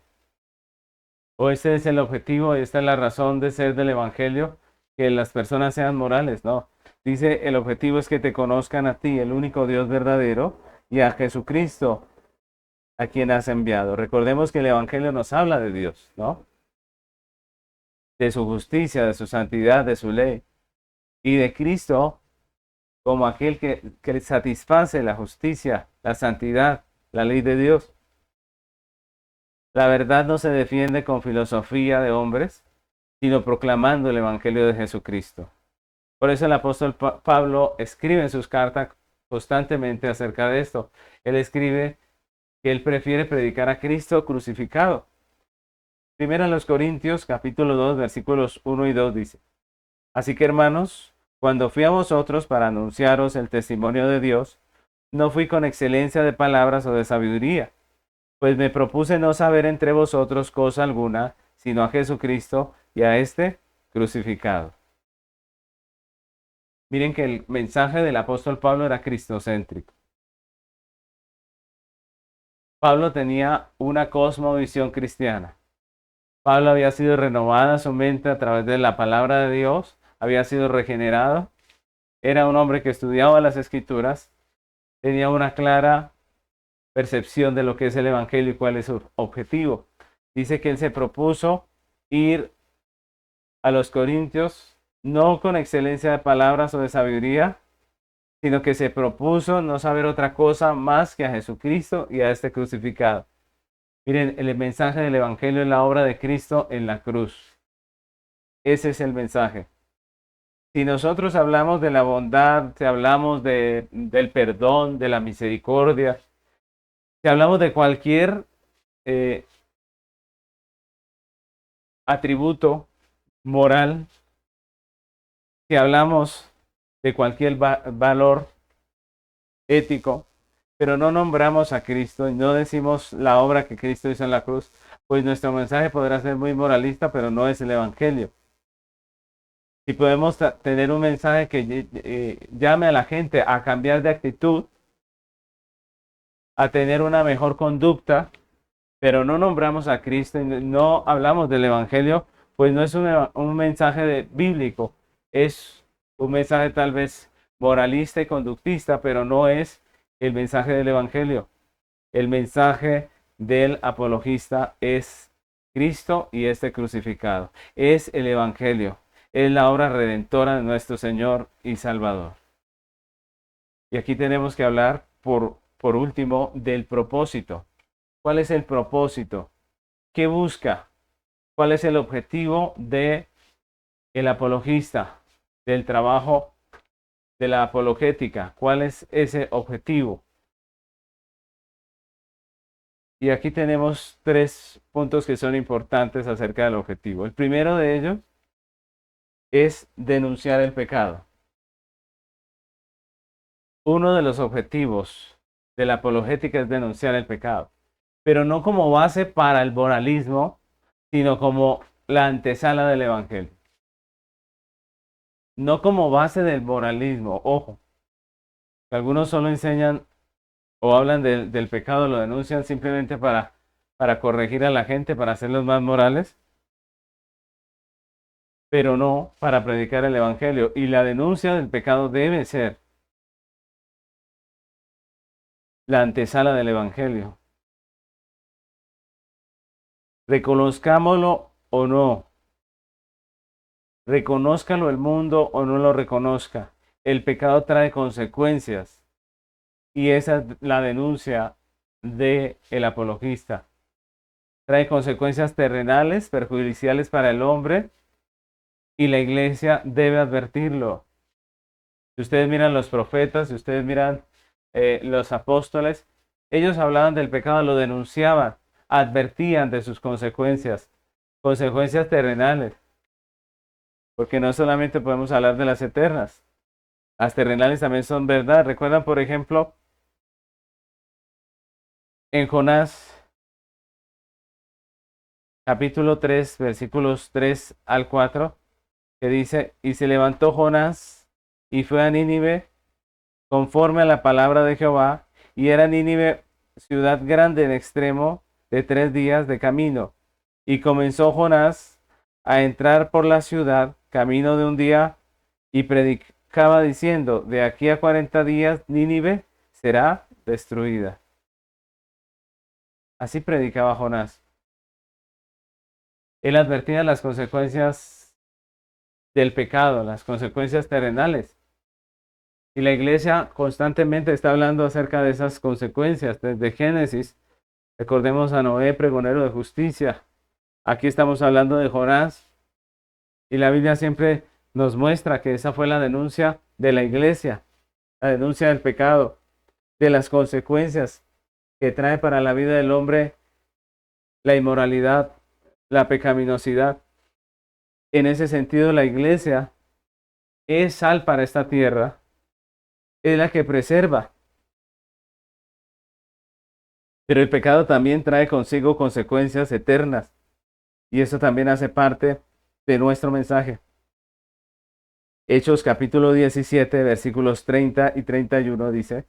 O este es el objetivo, esta es la razón de ser del Evangelio, que las personas sean morales, no. Dice, el objetivo es que te conozcan a ti, el único Dios verdadero, y a Jesucristo, a quien has enviado. Recordemos que el Evangelio nos habla de Dios, ¿no? De su justicia, de su santidad, de su ley. Y de Cristo como aquel que satisface la justicia, la santidad, la ley de Dios. La verdad no se defiende con filosofía de hombres, sino proclamando el Evangelio de Jesucristo. Por eso el apóstol Pablo escribe en sus cartas constantemente acerca de esto. Él escribe que él prefiere predicar a Cristo crucificado. Primero en los Corintios, capítulo 2, versículos 1 y 2 dice: Así que hermanos, cuando fui a vosotros para anunciaros el testimonio de Dios, no fui con excelencia de palabras o de sabiduría, pues me propuse no saber entre vosotros cosa alguna, sino a Jesucristo y a este crucificado. Miren que el mensaje del apóstol Pablo era cristocéntrico. Pablo tenía una cosmovisión cristiana. Pablo había sido renovada su mente a través de la palabra de Dios, había sido regenerado, era un hombre que estudiaba las escrituras, tenía una clara percepción de lo que es el evangelio y cuál es su objetivo. Dice que él se propuso ir a los Corintios no con excelencia de palabras o de sabiduría, sino que se propuso no saber otra cosa más que a Jesucristo y a este crucificado. Miren, el mensaje del evangelio es la obra de Cristo en la cruz. Ese es el mensaje. Si nosotros hablamos de la bondad, si hablamos del perdón, de la misericordia, si hablamos de cualquier eh, atributo moral, si hablamos de cualquier valor ético, pero no nombramos a Cristo y no decimos la obra que Cristo hizo en la cruz, pues nuestro mensaje podrá ser muy moralista, pero no es el Evangelio. Si podemos tener un mensaje que llame a la gente a cambiar de actitud, a tener una mejor conducta, pero no nombramos a Cristo y no hablamos del Evangelio, pues no es un mensaje bíblico, es un mensaje tal vez moralista y conductista, pero no es el mensaje del Evangelio. El mensaje del apologista es Cristo y este crucificado. Es el Evangelio, es la obra redentora de nuestro Señor y Salvador. Y aquí tenemos que hablar por último del propósito. ¿Cuál es el propósito? ¿Qué busca? ¿Cuál es el objetivo de el apologista, del trabajo de la apologética? ¿Cuál es ese objetivo? Y aquí tenemos 3 puntos que son importantes acerca del objetivo. El primero de ellos es denunciar el pecado. Uno de los objetivos de la apologética es denunciar el pecado, pero no como base para el moralismo, sino como la antesala del evangelio. No como base del moralismo, ojo. Algunos solo enseñan o hablan del pecado, lo denuncian simplemente para corregir a la gente, para hacerlos más morales, pero no para predicar el evangelio. Y la denuncia del pecado debe ser la antesala del evangelio. Reconozcámoslo o no, reconózcalo el mundo o no lo reconozca, el pecado trae consecuencias y esa es la denuncia del apologista. Trae consecuencias terrenales, perjudiciales para el hombre y la iglesia debe advertirlo. Si ustedes miran los profetas, si ustedes miran los apóstoles, ellos hablaban del pecado, lo denunciaban, advertían de sus consecuencias, consecuencias terrenales. Porque no solamente podemos hablar de las eternas, las terrenales también son verdad. ¿Recuerdan, por ejemplo, en Jonás, capítulo 3, versículos 3 al 4, que dice: Y se levantó Jonás y fue a Nínive conforme a la palabra de Jehová, y era Nínive ciudad grande en extremo de 3 días de camino. Y comenzó Jonás a entrar por la ciudad, camino de un día, y predicaba diciendo: de aquí a 40 días Nínive será destruida. Así predicaba Jonás. Él advertía las consecuencias del pecado, las consecuencias terrenales. Y la iglesia constantemente está hablando acerca de esas consecuencias. Desde Génesis, recordemos a Noé, pregonero de justicia. Aquí estamos hablando de Jonás. Y la Biblia siempre nos muestra que esa fue la denuncia de la iglesia, la denuncia del pecado, de las consecuencias que trae para la vida del hombre la inmoralidad, la pecaminosidad. En ese sentido, la iglesia es sal para esta tierra, es la que preserva. Pero el pecado también trae consigo consecuencias eternas. Y eso también hace parte de nuestro mensaje. Hechos capítulo 17, versículos 30 y 31 dice: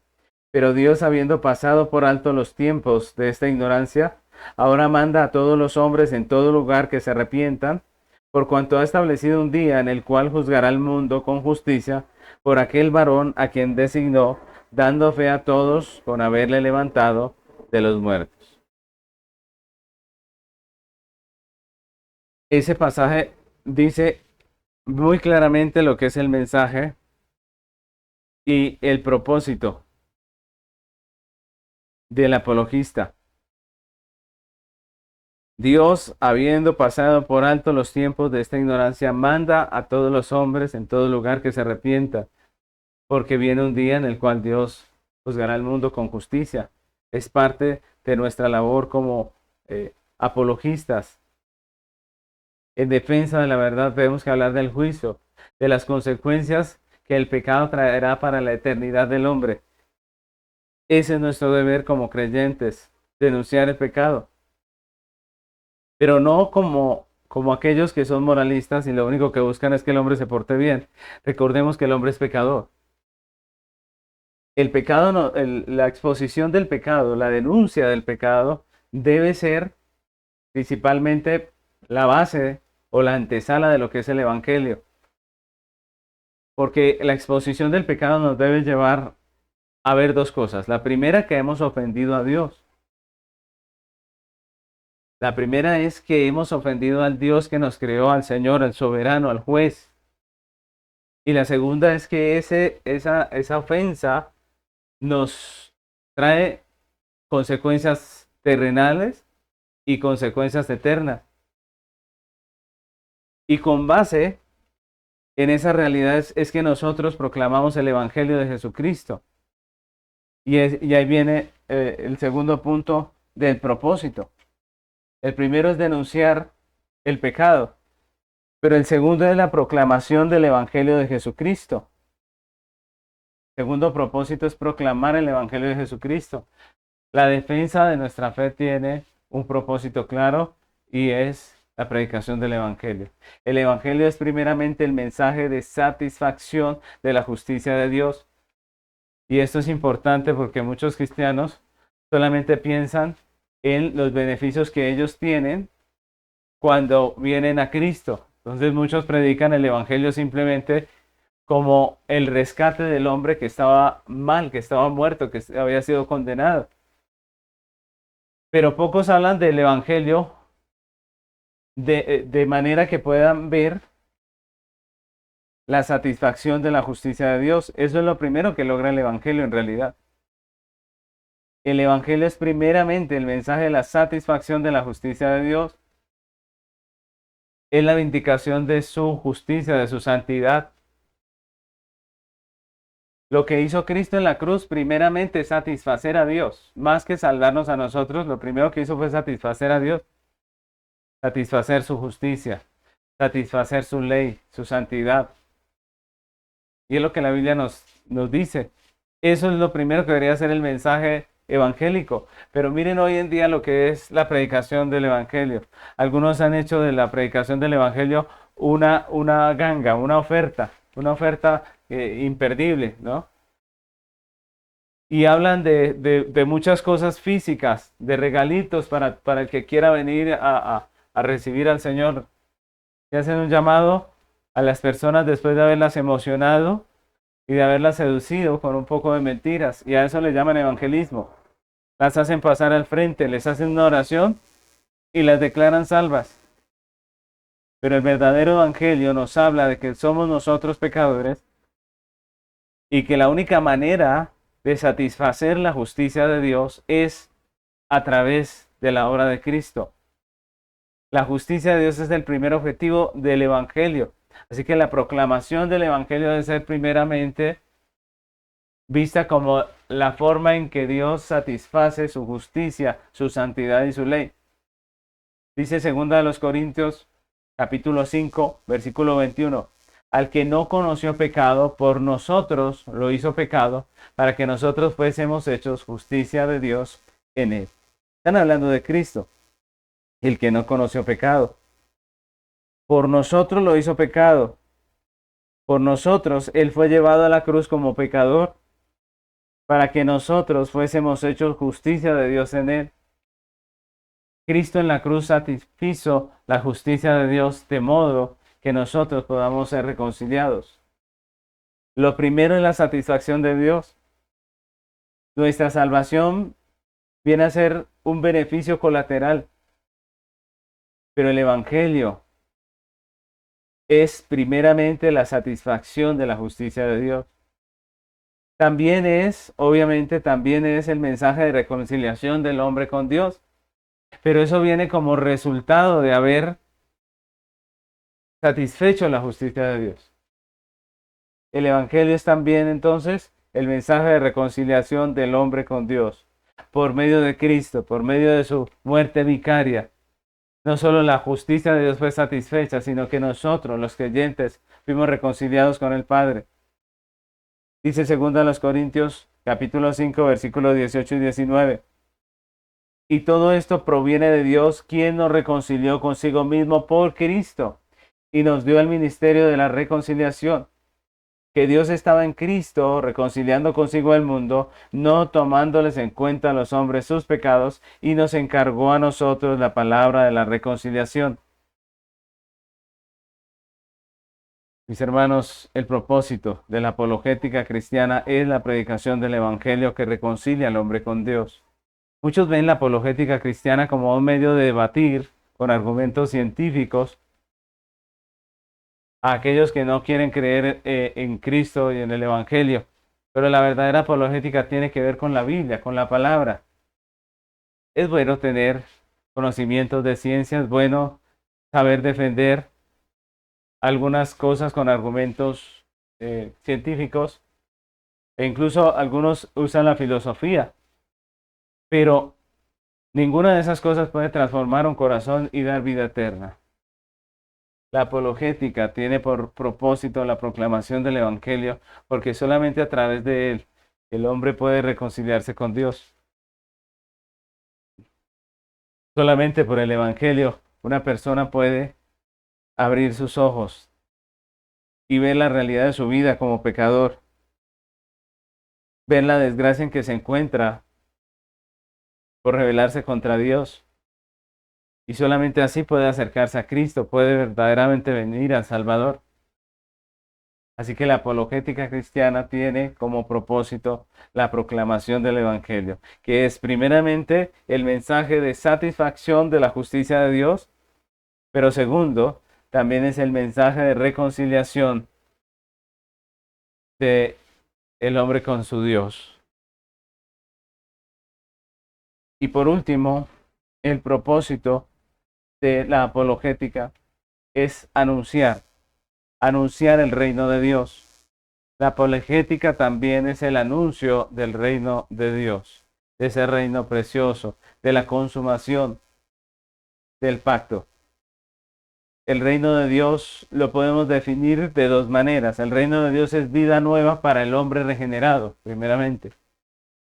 Pero Dios, habiendo pasado por alto los tiempos de esta ignorancia, ahora manda a todos los hombres en todo lugar que se arrepientan, por cuanto ha establecido un día en el cual juzgará al mundo con justicia por aquel varón a quien designó, dando fe a todos con haberle levantado de los muertos. Ese pasaje dice muy claramente lo que es el mensaje y el propósito del apologista. Dios, habiendo pasado por alto los tiempos de esta ignorancia, manda a todos los hombres en todo lugar que se arrepientan, porque viene un día en el cual Dios juzgará al mundo con justicia. Es parte de nuestra labor como apologistas. En defensa de la verdad tenemos que hablar del juicio, de las consecuencias que el pecado traerá para la eternidad del hombre. Ese es nuestro deber como creyentes, denunciar el pecado. Pero no como aquellos que son moralistas y lo único que buscan es que el hombre se porte bien. Recordemos que el hombre es pecador. El pecado, la exposición del pecado, la denuncia del pecado debe ser principalmente la base o la antesala de lo que es el evangelio. Porque la exposición del pecado nos debe llevar a ver dos cosas. La primera, que hemos ofendido a Dios. La primera es que hemos ofendido al Dios que nos creó, al Señor, al soberano, al juez. Y la segunda es que esa ofensa nos trae consecuencias terrenales y consecuencias eternas. Y con base en esas realidades es que nosotros proclamamos el Evangelio de Jesucristo. Y ahí viene el segundo punto del propósito. El primero es denunciar el pecado, pero el segundo es la proclamación del Evangelio de Jesucristo. El segundo propósito es proclamar el Evangelio de Jesucristo. La defensa de nuestra fe tiene un propósito claro y es la predicación del Evangelio. El Evangelio es primeramente el mensaje de satisfacción de la justicia de Dios. Y esto es importante porque muchos cristianos solamente piensan en los beneficios que ellos tienen cuando vienen a Cristo. Entonces muchos predican el Evangelio simplemente como el rescate del hombre que estaba mal, que estaba muerto, que había sido condenado. Pero pocos hablan del Evangelio de manera que puedan ver la satisfacción de la justicia de Dios. Eso es lo primero que logra el Evangelio en realidad. El Evangelio es primeramente el mensaje de la satisfacción de la justicia de Dios. Es la vindicación de su justicia, de su santidad. Lo que hizo Cristo en la cruz primeramente es satisfacer a Dios. Más que salvarnos a nosotros, lo primero que hizo fue satisfacer a Dios. Satisfacer su justicia, satisfacer su ley, su santidad. Y es lo que la Biblia nos dice. Eso es lo primero que debería ser el mensaje evangélico. Pero miren hoy en día lo que es la predicación del evangelio. Algunos han hecho de la predicación del evangelio una ganga, una oferta imperdible, ¿no? Y hablan de muchas cosas físicas, de regalitos para el que quiera venir a recibir al Señor. Y hacen un llamado a las personas después de haberlas emocionado y de haberlas seducido con un poco de mentiras. Y a eso le llaman evangelismo. Las hacen pasar al frente, les hacen una oración y las declaran salvas. Pero el verdadero evangelio nos habla de que somos nosotros pecadores y que la única manera de satisfacer la justicia de Dios es a través de la obra de Cristo. La justicia de Dios es el primer objetivo del evangelio. Así que la proclamación del evangelio debe ser primeramente vista como la forma en que Dios satisface su justicia, su santidad y su ley. Dice 2 Corintios capítulo 5, versículo 21. Al que no conoció pecado, por nosotros lo hizo pecado, para que nosotros fuésemos hechos justicia de Dios en él. Están hablando de Cristo, el que no conoció pecado. Por nosotros lo hizo pecado. Por nosotros él fue llevado a la cruz como pecador, para que nosotros fuésemos hechos justicia de Dios en él. Cristo en la cruz satisfizo la justicia de Dios de modo que nosotros podamos ser reconciliados. Lo primero es la satisfacción de Dios. Nuestra salvación viene a ser un beneficio colateral, pero el Evangelio es primeramente la satisfacción de la justicia de Dios. También es, obviamente, también es el mensaje de reconciliación del hombre con Dios, pero eso viene como resultado de haber satisfecho la justicia de Dios. El Evangelio es también entonces el mensaje de reconciliación del hombre con Dios por medio de Cristo, por medio de su muerte vicaria. No solo la justicia de Dios fue satisfecha, sino que nosotros, los creyentes, fuimos reconciliados con el Padre. Dice 2 Corintios capítulo 5, versículos 18 y 19. Y todo esto proviene de Dios, quien nos reconcilió consigo mismo por Cristo y nos dio el ministerio de la reconciliación. Que Dios estaba en Cristo reconciliando consigo el mundo, no tomándoles en cuenta a los hombres sus pecados, y nos encargó a nosotros la palabra de la reconciliación. Mis hermanos, el propósito de la apologética cristiana es la predicación del Evangelio que reconcilia al hombre con Dios. Muchos ven la apologética cristiana como un medio de debatir con argumentos científicos a aquellos que no quieren creer en Cristo y en el Evangelio. Pero la verdadera apologética tiene que ver con la Biblia, con la palabra. Es bueno tener conocimientos de ciencia, es bueno saber defender algunas cosas con argumentos científicos, e incluso algunos usan la filosofía, pero ninguna de esas cosas puede transformar un corazón y dar vida eterna. La apologética tiene por propósito la proclamación del Evangelio, porque solamente a través de él el hombre puede reconciliarse con Dios. Solamente por el Evangelio una persona puede abrir sus ojos y ver la realidad de su vida como pecador, ver la desgracia en que se encuentra por rebelarse contra Dios. Y solamente así puede acercarse a Cristo, puede verdaderamente venir al Salvador. Así que la apologética cristiana tiene como propósito la proclamación del Evangelio, que es primeramente el mensaje de satisfacción de la justicia de Dios, pero segundo, también es el mensaje de reconciliación de el hombre con su Dios. Y por último, el propósito de la apologética es anunciar el reino de Dios. La apologética también es el anuncio del reino de Dios, de ese reino precioso, de la consumación del pacto. El reino de Dios lo podemos definir de dos maneras. El reino de Dios es vida nueva para el hombre regenerado, primeramente.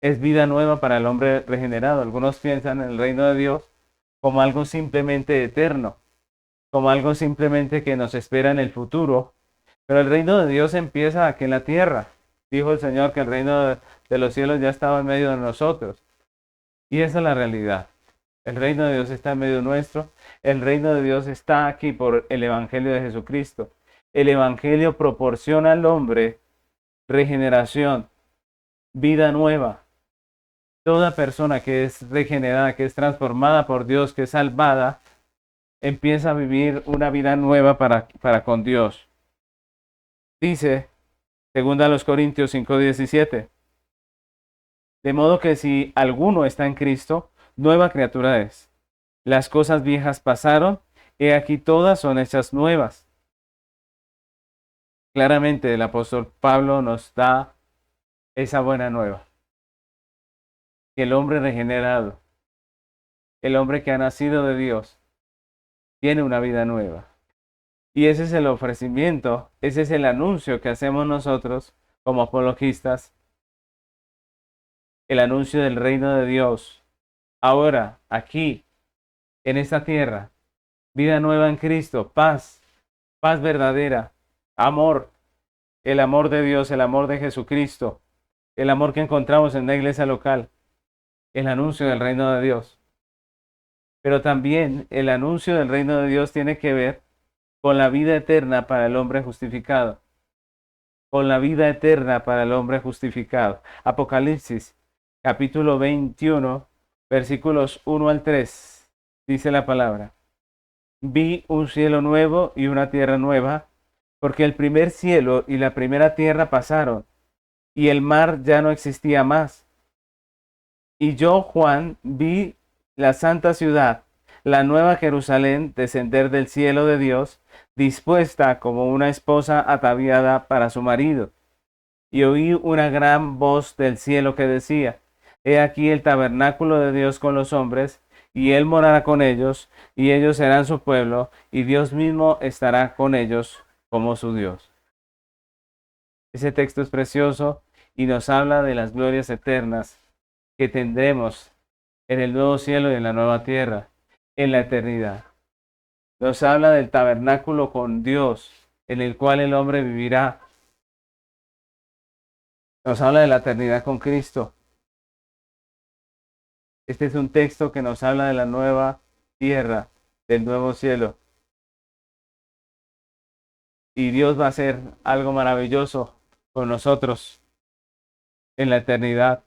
Es vida nueva para el hombre regenerado. Algunos piensan en el reino de Dios como algo simplemente eterno, como algo simplemente que nos espera en el futuro. Pero el reino de Dios empieza aquí en la tierra. Dijo el Señor que el reino de los cielos ya estaba en medio de nosotros. Y esa es la realidad. El reino de Dios está en medio nuestro. El reino de Dios está aquí por el Evangelio de Jesucristo. El Evangelio proporciona al hombre regeneración, vida nueva. Toda persona que es regenerada, que es transformada por Dios, que es salvada, empieza a vivir una vida nueva para con Dios. Dice 2 Corintios 5:17. De modo que si alguno está en Cristo, nueva criatura es. Las cosas viejas pasaron, he aquí todas son hechas nuevas. Claramente el apóstol Pablo nos da esa buena nueva. Que el hombre regenerado, el hombre que ha nacido de Dios, tiene una vida nueva. Y ese es el ofrecimiento, ese es el anuncio que hacemos nosotros como apologistas, el anuncio del reino de Dios. Ahora, aquí, en esta tierra, vida nueva en Cristo, paz, paz verdadera, amor, el amor de Dios, el amor de Jesucristo, el amor que encontramos en la iglesia local, el anuncio del reino de Dios. Pero también el anuncio del reino de Dios tiene que ver con la vida eterna para el hombre justificado. Con la vida eterna para el hombre justificado. Apocalipsis, capítulo 21, versículos 1 al 3. Dice la palabra: Vi un cielo nuevo y una tierra nueva, porque el primer cielo y la primera tierra pasaron, y el mar ya no existía más. Y yo, Juan, vi la santa ciudad, la nueva Jerusalén, descender del cielo de Dios, dispuesta como una esposa ataviada para su marido. Y oí una gran voz del cielo que decía: He aquí el tabernáculo de Dios con los hombres, y él morará con ellos, y ellos serán su pueblo, y Dios mismo estará con ellos como su Dios. Ese texto es precioso y nos habla de las glorias eternas que tendremos en el nuevo cielo y en la nueva tierra, en la eternidad. Nos habla del tabernáculo con Dios, en el cual el hombre vivirá. Nos habla de la eternidad con Cristo. Este es un texto que nos habla de la nueva tierra, del nuevo cielo. Y Dios va a hacer algo maravilloso con nosotros en la eternidad.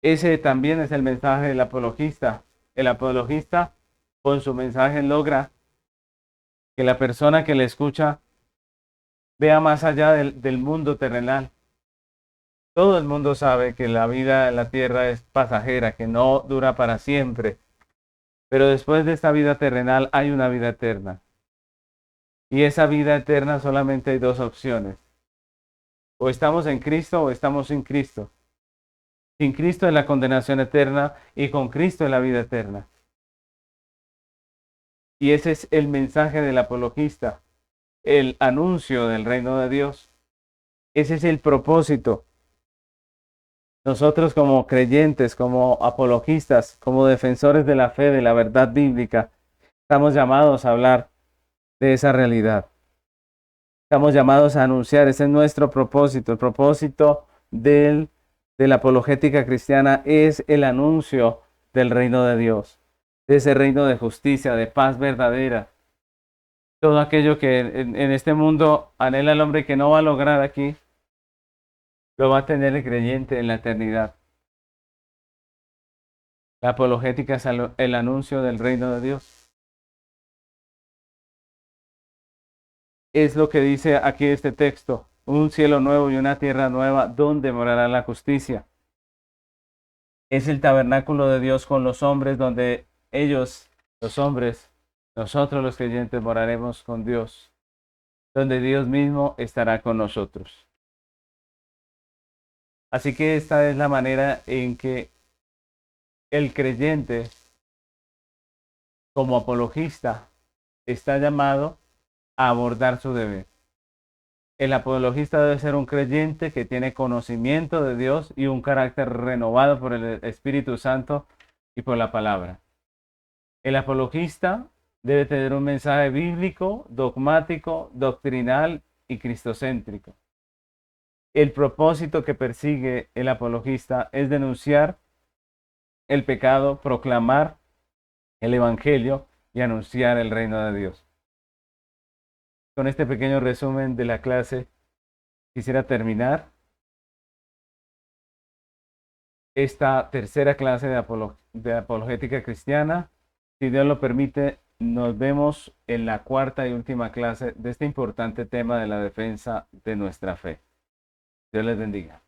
Ese también es el mensaje del apologista. El apologista, con su mensaje, logra que la persona que le escucha vea más allá del mundo terrenal. Todo el mundo sabe que la vida en la tierra es pasajera, que no dura para siempre. Pero después de esta vida terrenal hay una vida eterna. Y esa vida eterna solamente hay dos opciones. O estamos en Cristo o estamos sin Cristo. Sin Cristo es la condenación eterna y con Cristo es la vida eterna. Y ese es el mensaje del apologista, el anuncio del reino de Dios. Ese es el propósito. Nosotros como creyentes, como apologistas, como defensores de la fe, de la verdad bíblica, estamos llamados a hablar de esa realidad. Estamos llamados a anunciar, ese es nuestro propósito. El propósito de la apologética cristiana es el anuncio del reino de Dios, de ese reino de justicia, de paz verdadera. Todo aquello que en este mundo anhela el hombre que no va a lograr aquí, lo va a tener el creyente en la eternidad. La apologética es el anuncio del reino de Dios. Es lo que dice aquí este texto: un cielo nuevo y una tierra nueva donde morará la justicia. Es el tabernáculo de Dios con los hombres, donde ellos, los hombres, nosotros los creyentes moraremos con Dios, donde Dios mismo estará con nosotros. Así que esta es la manera en que el creyente, como apologista, está llamado a abordar su deber. El apologista debe ser un creyente que tiene conocimiento de Dios y un carácter renovado por el Espíritu Santo y por la palabra. El apologista debe tener un mensaje bíblico, dogmático, doctrinal y cristocéntrico. El propósito que persigue el apologista es denunciar el pecado, proclamar el evangelio y anunciar el reino de Dios. Con este pequeño resumen de la clase, quisiera terminar esta tercera clase de apologética cristiana. Si Dios lo permite, nos vemos en la cuarta y última clase de este importante tema de la defensa de nuestra fe. Dios les bendiga.